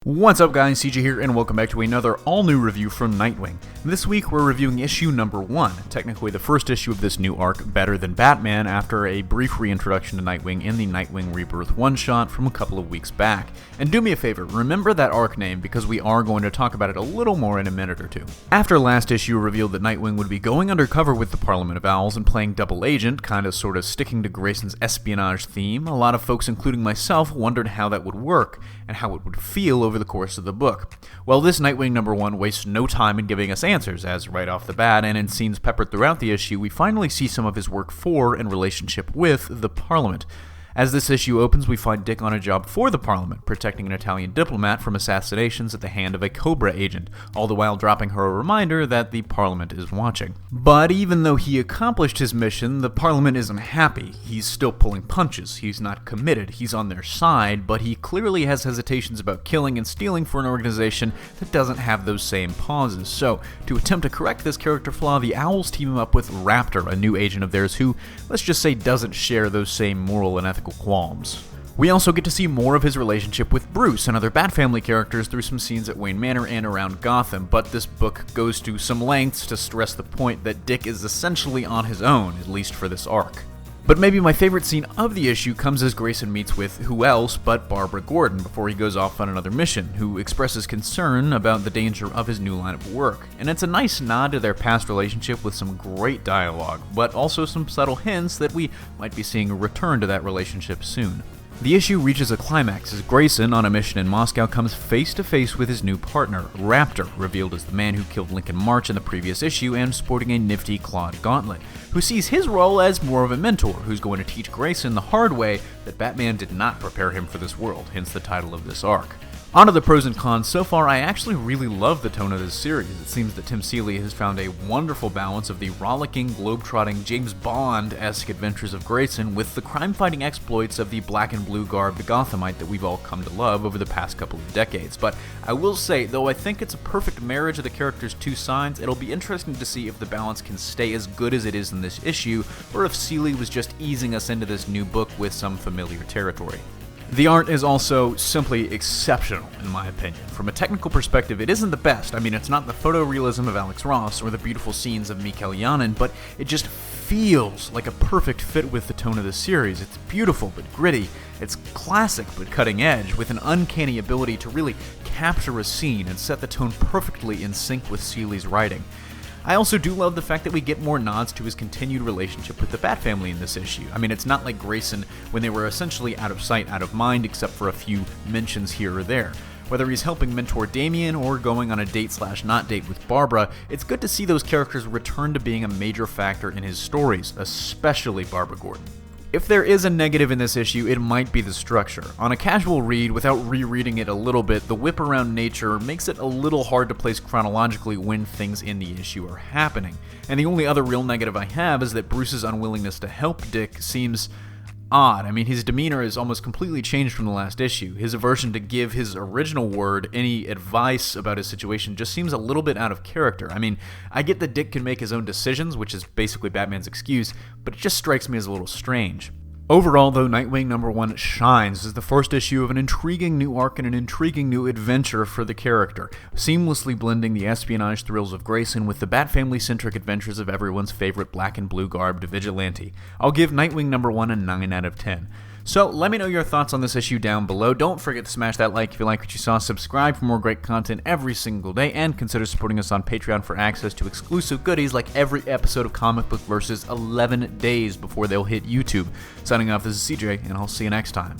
What's up guys, CJ here, and welcome back to another all-new review from Nightwing. This week we're reviewing issue number 1, technically the first issue of this new arc, Better Than Batman, after a brief reintroduction to Nightwing in the Nightwing Rebirth one-shot from a couple of weeks back. And do me a favor, remember that arc name because we are going to talk about it a little more in a minute or two. After last issue revealed that Nightwing would be going undercover with the Parliament of Owls and playing double agent, kinda sorta sticking to Grayson's espionage theme, a lot of folks including myself wondered how that would work, and how it would feel over the course of the book. Well, this Nightwing number 1 wastes no time in giving us answers, as right off the bat, and in scenes peppered throughout the issue, we finally see some of his work for and relationship with the Parliament. As this issue opens, we find Dick on a job for the Parliament, protecting an Italian diplomat from assassinations at the hand of a Cobra agent, all the while dropping her a reminder that the Parliament is watching. But even though he accomplished his mission, the Parliament isn't happy. He's still pulling punches, he's not committed, he's on their side, but he clearly has hesitations about killing and stealing for an organization that doesn't have those same pauses. So, to attempt to correct this character flaw, the Owls team him up with Raptor, a new agent of theirs who, let's just say, doesn't share those same moral and ethical qualms. We also get to see more of his relationship with Bruce and other Bat Family characters through some scenes at Wayne Manor and around Gotham, but this book goes to some lengths to stress the point that Dick is essentially on his own, at least for this arc. But maybe my favorite scene of the issue comes as Grayson meets with who else but Barbara Gordon before he goes off on another mission, who expresses concern about the danger of his new line of work. And it's a nice nod to their past relationship with some great dialogue, but also some subtle hints that we might be seeing a return to that relationship soon. The issue reaches a climax as Grayson, on a mission in Moscow, comes face to face with his new partner, Raptor, revealed as the man who killed Lincoln March in the previous issue and sporting a nifty clawed gauntlet, who sees his role as more of a mentor who's going to teach Grayson the hard way that Batman did not prepare him for this world, hence the title of this arc. On to the pros and cons. So far, I actually really love the tone of this series. It seems that Tim Seeley has found a wonderful balance of the rollicking, globe-trotting, James Bond-esque adventures of Grayson with the crime-fighting exploits of the black and blue garbed Gothamite that we've all come to love over the past couple of decades. But I will say, though I think it's a perfect marriage of the character's two sides, it'll be interesting to see if the balance can stay as good as it is in this issue, or if Seeley was just easing us into this new book with some familiar territory. The art is also simply exceptional, in my opinion. From a technical perspective, it isn't the best. I mean, it's not the photorealism of Alex Ross or the beautiful scenes of Mikael Janin, but it just feels like a perfect fit with the tone of the series. It's beautiful but gritty, it's classic but cutting edge, with an uncanny ability to really capture a scene and set the tone perfectly in sync with Seeley's writing. I also do love the fact that we get more nods to his continued relationship with the Bat Family in this issue. I mean, it's not like Grayson when they were essentially out of sight, out of mind, except for a few mentions here or there. Whether he's helping mentor Damian or going on a date/not date with Barbara, it's good to see those characters return to being a major factor in his stories, especially Barbara Gordon. If there is a negative in this issue, it might be the structure. On a casual read, without rereading it a little bit, the whip around nature makes it a little hard to place chronologically when things in the issue are happening. And the only other real negative I have is that Bruce's unwillingness to help Dick seems odd. I mean, his demeanor is almost completely changed from the last issue. His aversion to give his original word any advice about his situation just seems a little bit out of character. I mean, I get that Dick can make his own decisions, which is basically Batman's excuse, but it just strikes me as a little strange. Overall, though, Nightwing number 1 shines as the first issue of an intriguing new arc and an intriguing new adventure for the character, seamlessly blending the espionage thrills of Grayson with the Bat Family-centric adventures of everyone's favorite black and blue garbed vigilante. I'll give Nightwing number 1 a 9 out of 10. So, let me know your thoughts on this issue down below. Don't forget to smash that like if you like what you saw, subscribe for more great content every single day, and consider supporting us on Patreon for access to exclusive goodies like every episode of Comic Book Versus 11 days before they'll hit YouTube. Signing off, this is CJ, and I'll see you next time.